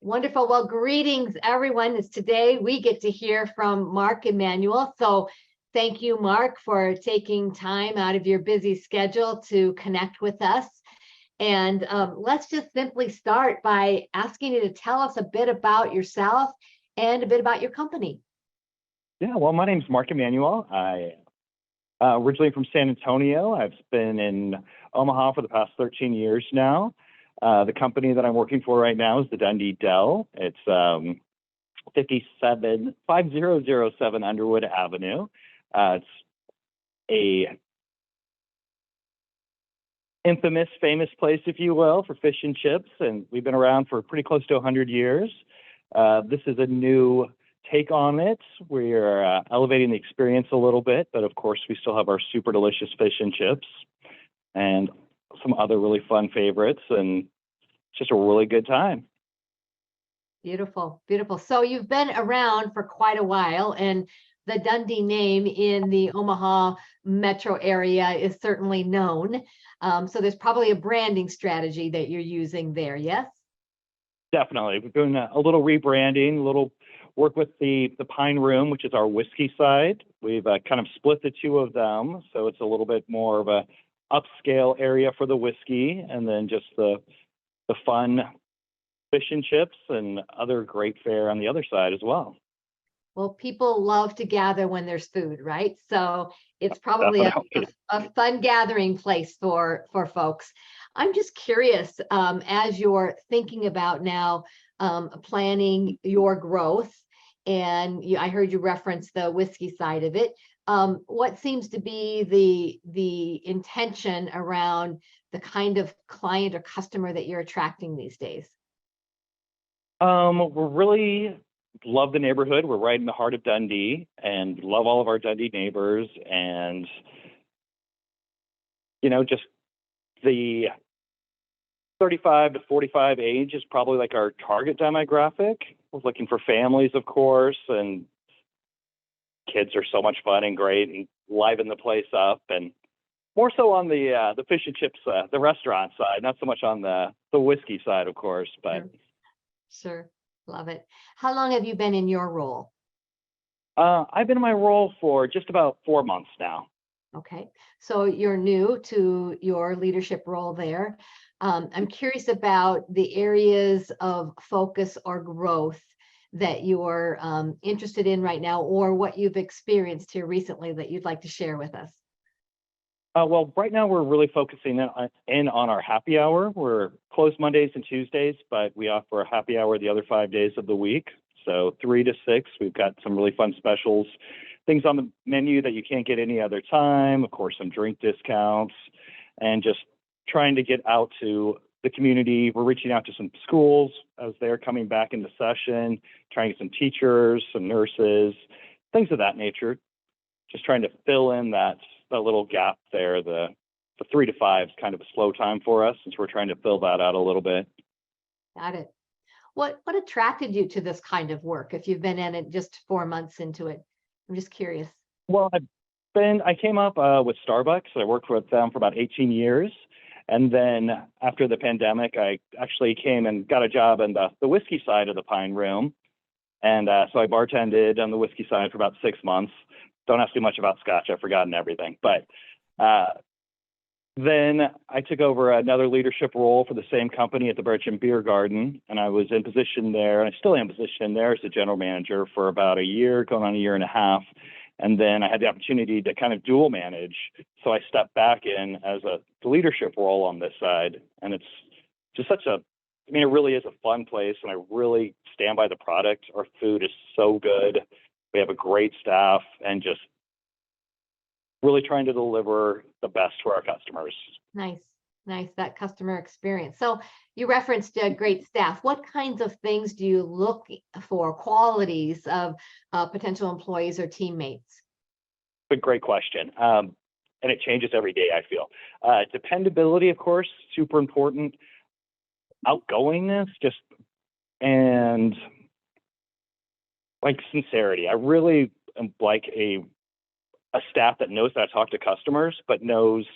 Wonderful. Well, greetings, everyone. As today we get to hear from Marc Emanuel. So thank you, Marc, for taking time out of your busy schedule to connect with us. And let's just simply start by asking you to tell us a bit about yourself and a bit about your company. Yeah, well, my name's Marc Emanuel. I originally from San Antonio. I've been in Omaha for the past 13 years now. The company that I'm working for right now is the Dundee Deli. It's 5007 Underwood Avenue. It's a infamous, famous place, if you will, for fish and chips, and we've been around for pretty close to 100 years. This is a new take on it. We're elevating the experience a little bit, but of course, we still have our super delicious fish and chips and some other really fun favorites, and it's just a really good time. Beautiful, beautiful. So you've been around for quite a while, and the Dundee name in the Omaha metro area is certainly known. So there's probably a branding strategy that you're using there, yes? Definitely. We're doing a little rebranding, a little work with the Pine Room, which is our whiskey side. We've kind of split the two of them, so it's a little bit more of a upscale area for the whiskey, and then just the fun fish and chips and other great fare on the other side as well. Well, people love to gather when there's food, right? So it's probably a fun gathering place for folks. I'm just curious, as you're thinking about now planning your growth, and I heard you reference the whiskey side of it. What seems to be the intention around the kind of client or customer that you're attracting these days? We're really love the neighborhood. We're right in the heart of Dundee and love all of our Dundee neighbors. And, just the 35 to 45 age is probably like our target demographic. We're looking for families, of course, and kids are so much fun and great and liven the place up. And more so on the fish and chips, the restaurant side, not so much on the whiskey side, of course, but. Sure. Love it. How long have you been in your role? I've been in my role for just about 4 months now. Okay. So you're new to your leadership role there. I'm curious about the areas of focus or growth that you're interested in right now, or what you've experienced here recently that you'd like to share with us. Well, right now we're really focusing in on our happy hour. We're closed Mondays and Tuesdays, but we offer a happy hour the other 5 days of the week. So 3 to 6, we've got some really fun specials, things on the menu that you can't get any other time. Of course, some drink discounts, and just trying to get out to the community. We're reaching out to some schools as they're coming back into session, trying to get some teachers, some nurses, things of that nature. Just trying to fill in that little gap there. The 3 to 5 is kind of a slow time for us, since we're trying to fill that out a little bit. Got it. What attracted you to this kind of work, if you've been in it just 4 months into it? I'm just curious. Well, I came up with Starbucks. I worked with them for about 18 years. And then after the pandemic, I actually came and got a job in the whiskey side of the Pine Room. And so I bartended on the whiskey side for about 6 months. Don't ask me much about Scotch. I've forgotten everything. But then I took over another leadership role for the same company at the Birch and Beer Garden. And I was in position there, and I still am positioned there as the general manager for about a year, going on a year and a half. And then I had the opportunity to kind of dual manage. So I stepped back in as the leadership role on this side. And it's just it really is a fun place. And I really stand by the product. Our food is so good. We have a great staff, and just really trying to deliver the best for our customers. Nice. That customer experience. So you referenced a great staff. What kinds of things do you look for, qualities of potential employees or teammates? A great question. And it changes every day, I feel. Dependability, of course, super important. Outgoingness, and like sincerity. I really am like a staff that knows how to talk to customers, but knows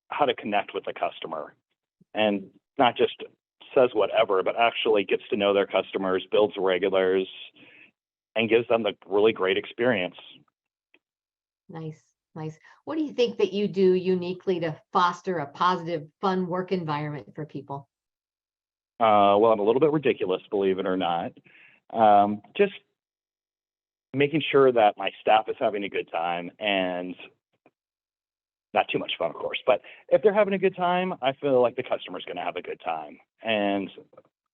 how to connect with the customer, and not just says whatever, but actually gets to know their customers, builds regulars, and gives them the really great experience. Nice, nice. What do you think that you do uniquely to foster a positive, fun work environment for people? Well, I'm a little bit ridiculous, believe it or not. Just making sure that my staff is having a good time, and not too much fun, of course, but if they're having a good time, I feel like the customer's going to have a good time. And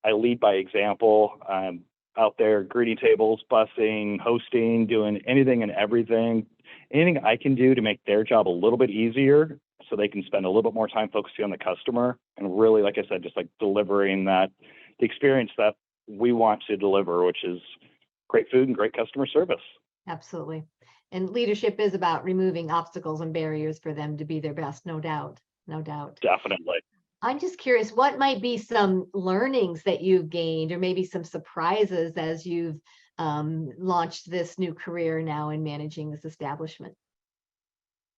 I lead by example. I'm out there greeting tables, bussing, hosting, doing anything and everything. Anything I can do to make their job a little bit easier so they can spend a little bit more time focusing on the customer and really, like I said, just like delivering the experience that we want to deliver, which is great food and great customer service. Absolutely. And leadership is about removing obstacles and barriers for them to be their best, no doubt. No doubt. Definitely. I'm just curious, what might be some learnings that you've gained, or maybe some surprises as you've launched this new career now in managing this establishment?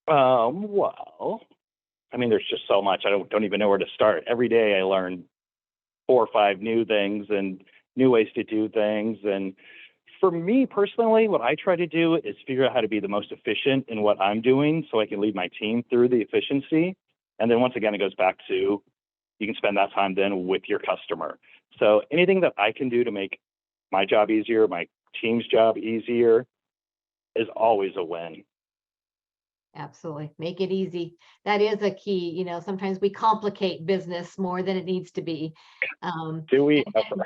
Well, I mean, there's just so much. I don't even know where to start. Every day I learn 4 or 5 new things and new ways to do things. And for me personally, what I try to do is figure out how to be the most efficient in what I'm doing so I can lead my team through the efficiency. And then once again, it goes back to you can spend that time then with your customer. So anything that I can do to make my job easier, my team's job easier, is always a win. Absolutely. Make it easy. That is a key. You know, sometimes we complicate business more than it needs to be. Do we? And,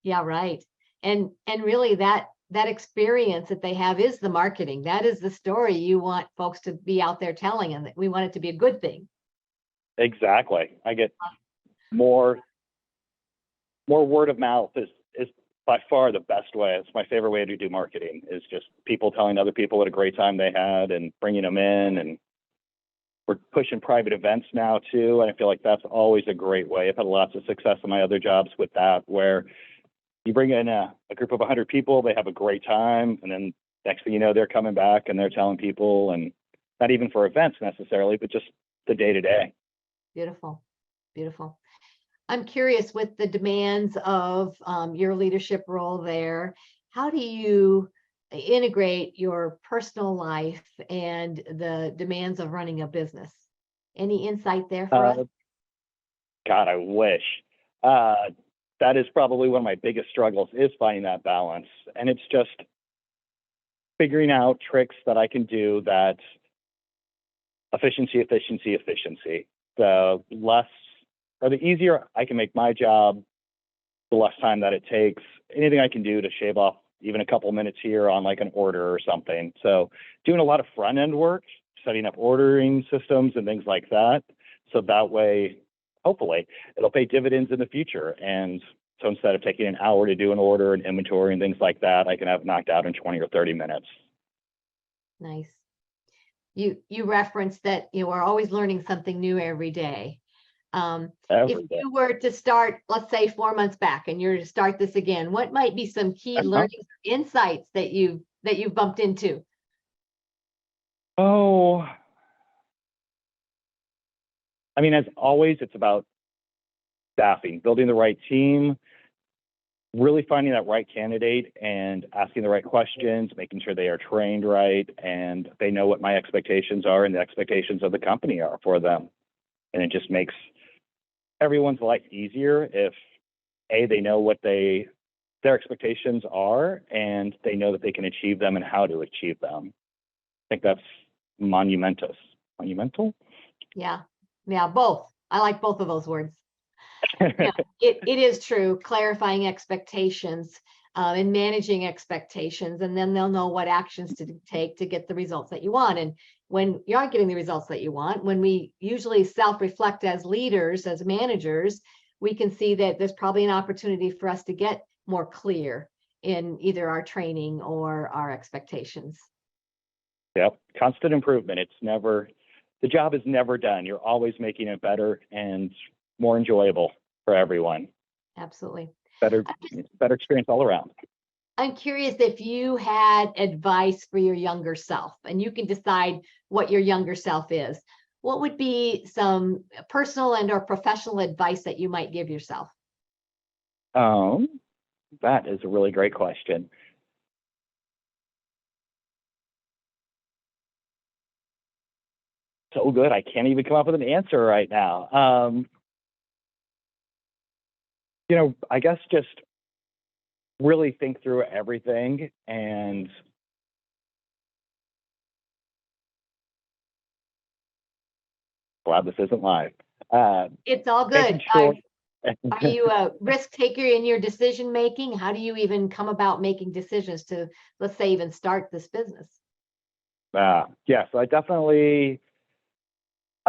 yeah, right. And really that experience that they have is the marketing. That is the story you want folks to be out there telling, and that we want it to be a good thing. Exactly. I get more word of mouth is by far the best way. It's my favorite way to do marketing, is just people telling other people what a great time they had and bringing them in. And we're pushing private events now too. And I feel like that's always a great way. I've had lots of success in my other jobs with that, where you bring in a group of 100 people, they have a great time. And then next thing you know, they're coming back and they're telling people, and not even for events necessarily, but just the day to day. Beautiful. Beautiful. I'm curious, with the demands of your leadership role there, how do you integrate your personal life and the demands of running a business? Any insight there for us? God, I wish. That is probably one of my biggest struggles, is finding that balance. And it's just figuring out tricks that I can do that efficiency. The less or the easier I can make my job, the less time that it takes. Anything I can do to shave off even a couple minutes here on like an order or something. So doing a lot of front end work, setting up ordering systems and things like that. So that way, hopefully, it'll pay dividends in the future. And so instead of taking an hour to do an order and inventory and things like that, I can have knocked out in 20 or 30 minutes. Nice. You referenced that you are always learning something new every day. If you were to start, let's say 4 months back, and you're to start this again, what might be some key learnings, insights that you've bumped into? Oh, I mean, as always, it's about staffing, building the right team, really finding that right candidate and asking the right questions, making sure they are trained right and they know what my expectations are and the expectations of the company are for them. And it just makes everyone's life easier if they know what their expectations are and they know that they can achieve them and how to achieve them. I think that's monumental. Yeah, both. I like both of those words. Yeah, it is true. Clarifying expectations and managing expectations, and then they'll know what actions to take to get the results that you want. And when you aren't getting the results that you want, when we usually self-reflect as leaders, as managers, we can see that there's probably an opportunity for us to get more clear in either our training or our expectations. Yep, constant improvement. The job is never done. You're always making it better and more enjoyable for everyone. Absolutely. Better experience all around. I'm curious if you had advice for your younger self, and you can decide what your younger self is. What would be some personal and or professional advice that you might give yourself? That is a really great question. So good, I can't even come up with an answer right now. I guess just really think through everything, and glad this isn't live. It's all Making good. sure. Are you a risk taker in your decision making? How do you even come about making decisions to, let's say, even start this business? Yeah, so I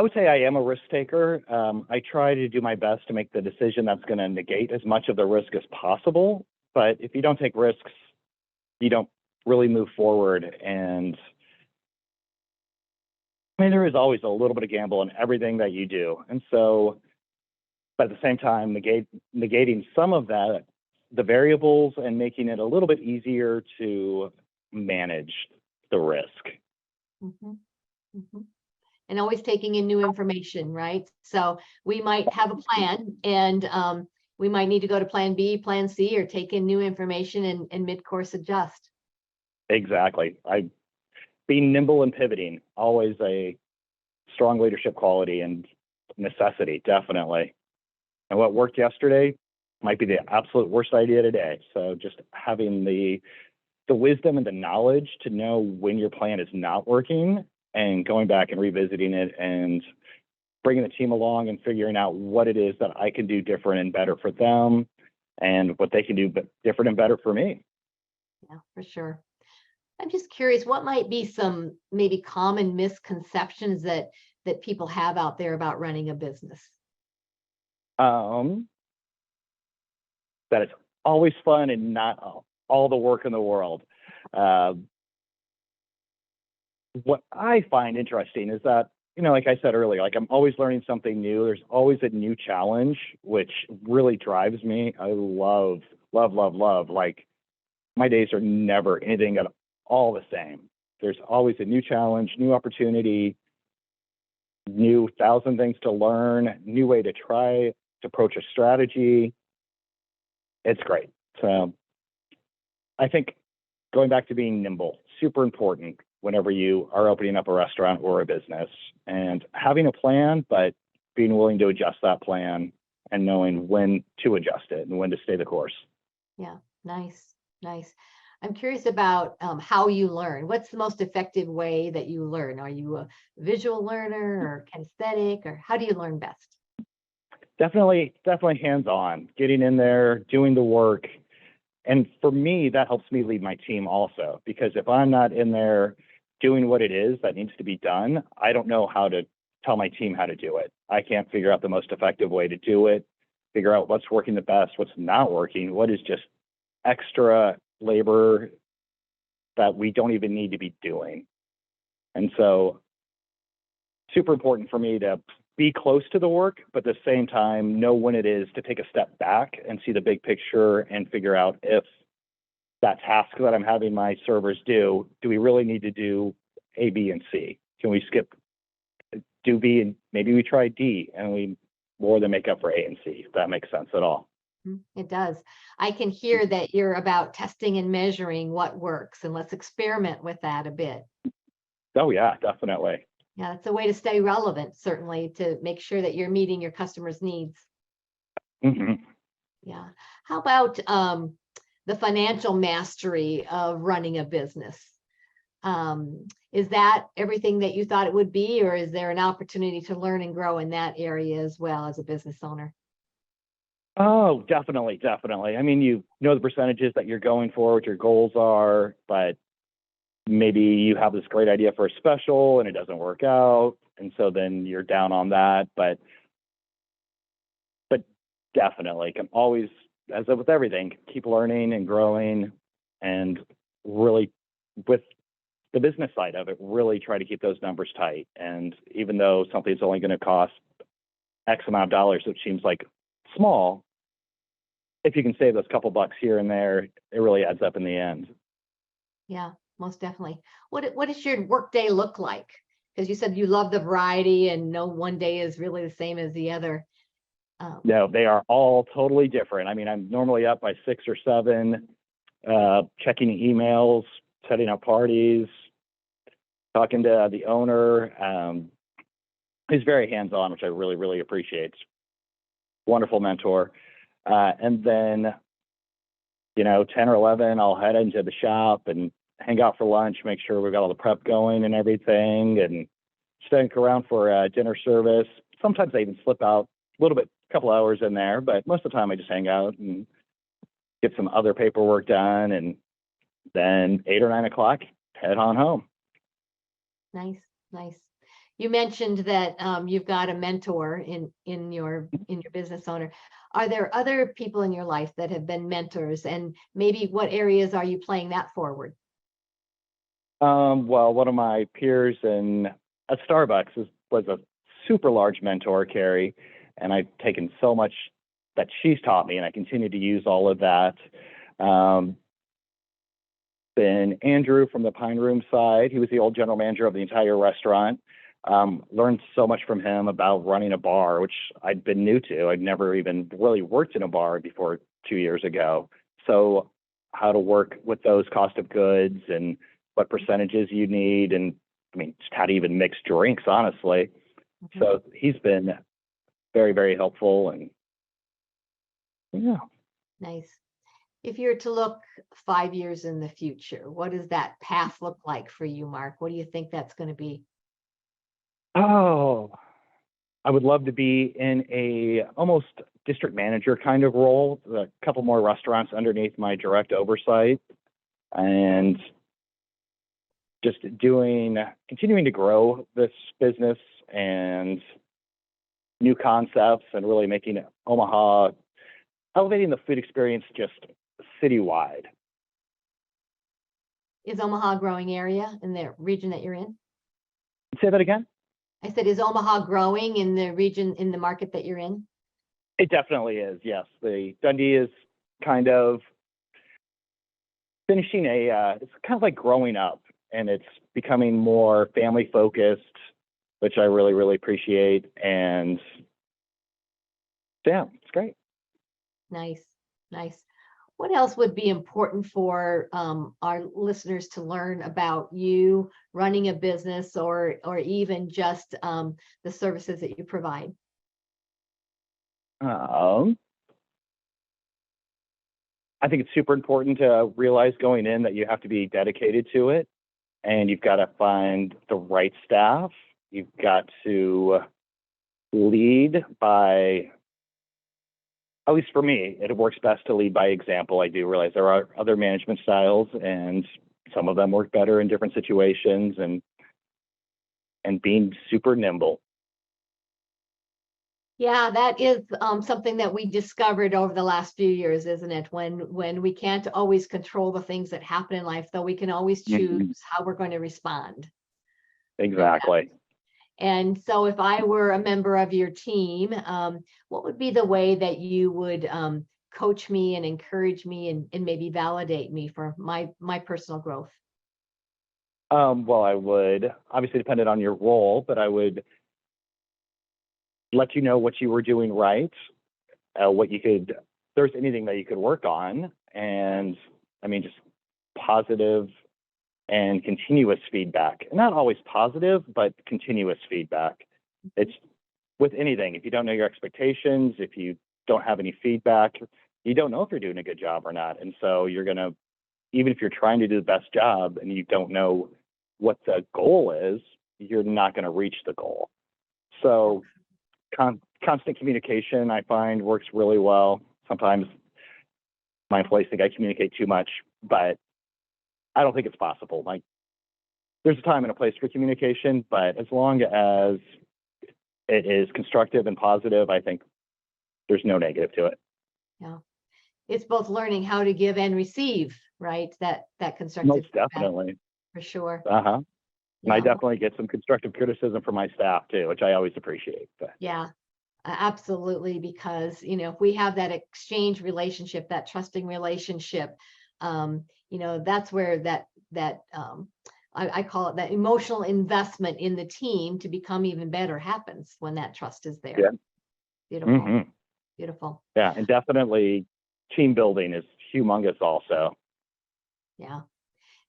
would say I am a risk taker. I try to do my best to make the decision that's going to negate as much of the risk as possible. But if you don't take risks, you don't really move forward. And I mean, there is always a little bit of gamble in everything that you do. And so, but at the same time, negating some of that, the variables, and making it a little bit easier to manage the risk. Mm-hmm. Mm-hmm. And always taking in new information, right? So we might have a plan, and we might need to go to plan B, plan C, or take in new information and mid-course adjust. Exactly. Being nimble and pivoting, always a strong leadership quality and necessity, definitely. And what worked yesterday might be the absolute worst idea today. So just having the wisdom and the knowledge to know when your plan is not working, and going back and revisiting it and bringing the team along and figuring out what it is that I can do different and better for them, and what they can do different and better for me. Yeah, for sure. I'm just curious, what might be some maybe common misconceptions that people have out there about running a business? That it's always fun and not all the work in the world. What I find interesting is that, like I said earlier, like I'm always learning something new. There's always a new challenge, which really drives me. I love. Like, my days are never anything at all the same. There's always a new challenge, new opportunity, new 1,000 things to learn, new way to try to approach a strategy. It's great. So I think going back to being nimble, super important whenever you are opening up a restaurant or a business, and having a plan, but being willing to adjust that plan and knowing when to adjust it and when to stay the course. Yeah, nice. I'm curious about how you learn. What's the most effective way that you learn? Are you a visual learner or kinesthetic, or how do you learn best? Definitely hands-on, getting in there, doing the work. And for me, that helps me lead my team also, because if I'm not in there doing what it is that needs to be done, I don't know how to tell my team how to do it. I can't figure out the most effective way to do it, figure out what's working the best, what's not working, what is just extra labor that we don't even need to be doing. And so super important for me to be close to the work, but at the same time, know when it is to take a step back and see the big picture and figure out if that task that I'm having my servers do we really need to do A, B, and C? Can we skip do B and maybe we try D and we more than make up for A and C, if that makes sense at all? It does. I can hear that you're about testing and measuring what works, and let's experiment with that a bit. Oh yeah, definitely. Yeah, it's a way to stay relevant, certainly, to make sure that you're meeting your customers' needs. Mm-hmm. Yeah. How about the financial mastery of running a business? Is that everything that you thought it would be, or is there an opportunity to learn and grow in that area as well as a business owner? Oh, definitely. I mean, you know the percentages that you're going for, what your goals are, but maybe you have this great idea for a special and it doesn't work out, and so then you're down on that. But definitely can always, as with everything, keep learning and growing, and really with the business side of it, really try to keep those numbers tight. And even though something's only going to cost X amount of dollars, which seems like small, if you can save those couple bucks here and there, it really adds up in the end. Yeah, most definitely. What does your workday look like? Because you said you love the variety and no one day is really the same as the other. No, they are all totally different. I mean, I'm normally up by 6 or 7, checking emails, setting up parties, talking to the owner. He's very hands-on, which I really, really appreciate. Wonderful mentor. And then, 10 or 11, I'll head into the shop and hang out for lunch, make sure we've got all the prep going and everything, and stick around for dinner service. Sometimes I even slip out a little bit, a couple hours in there, but most of the time I just hang out and get some other paperwork done, and then 8 or 9 o'clock, head on home. Nice, nice. You mentioned that you've got a mentor in your business owner. Are there other people in your life that have been mentors, and maybe what areas are you playing that forward? Well, one of my peers at Starbucks was a super large mentor, Carrie, and I've taken so much that she's taught me, and I continue to use all of that. Then Andrew from the Pine Room side, he was the old general manager of the entire restaurant. Learned so much from him about running a bar, which I'd been new to. I'd never even really worked in a bar before 2 years ago. So how to work with those cost of goods and what percentages you need, and I mean, just how to even mix drinks, honestly. Mm-hmm. So he's been very, very helpful, and yeah. Nice. If you're to look 5 years in the future, what does that path look like for you, Marc? What do you think that's going to be? Oh, I would love to be in a almost district manager kind of role, a couple more restaurants underneath my direct oversight, and just continuing to grow this business and new concepts, and really making Omaha, elevating the food experience just citywide. Is Omaha a growing area in the region that you're in? Say that again? I said, is Omaha growing in the region, in the market that you're in? It definitely is, yes. The Dundee is kind of finishing it's kind of like growing up, and it's becoming more family focused, which I really, really appreciate. And yeah, it's great. Nice, nice. What else would be important for our listeners to learn about you running a business, or even just the services that you provide? I think it's super important to realize going in that you have to be dedicated to it, and you've got to find the right staff. You've got to lead by, at least for me, it works best to lead by example. I do realize there are other management styles, and some of them work better in different situations, and being super nimble. Yeah, that is something that we discovered over the last few years, isn't it? When we can't always control the things that happen in life, though we can always choose how we're going to respond. Exactly. And so if I were a member of your team, what would be the way that you would coach me and encourage me, and maybe validate me for my personal growth? Well, I would, obviously dependent on your role, but I would let you know what you were doing right, if there's anything that you could work on. And I mean, just positive and continuous feedback. Not always positive, but continuous feedback. It's with anything. If you don't know your expectations, if you don't have any feedback, you don't know if you're doing a good job or not. And so you're going to, even if you're trying to do the best job and you don't know what the goal is, you're not going to reach the goal. So constant communication, I find, works really well. Sometimes my employees think I communicate too much, but I don't think it's possible. Like, there's a time and a place for communication, but as long as it is constructive and positive, I think there's no negative to it. Yeah. It's both learning how to give and receive, right? That constructive Most definitely. feedback, for sure. Uh-huh. And Yeah. I definitely get some constructive criticism from my staff too, which I always appreciate. But. Yeah, absolutely. Because, if we have that exchange relationship, that trusting relationship, that's where that I call it that emotional investment in the team to become even better happens, when that trust is there. Yeah. Beautiful. Mm-hmm. Beautiful. Yeah, and definitely team building is humongous also. Yeah.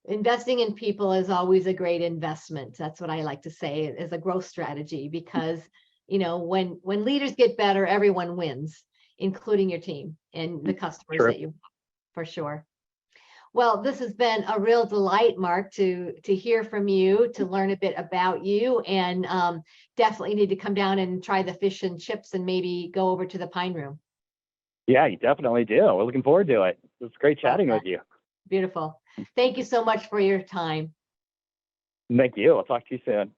Investing in people is always a great investment. That's what I like to say as a growth strategy, because, when leaders get better, everyone wins, including your team and the customers True. that you, for sure. Well, this has been a real delight, Marc, to hear from you, to learn a bit about you, and definitely need to come down and try the fish and chips and maybe go over to the Pine Room. Yeah, you definitely do. We're looking forward to it. It's great chatting with you. Beautiful. Thank you so much for your time. Thank you. I'll talk to you soon.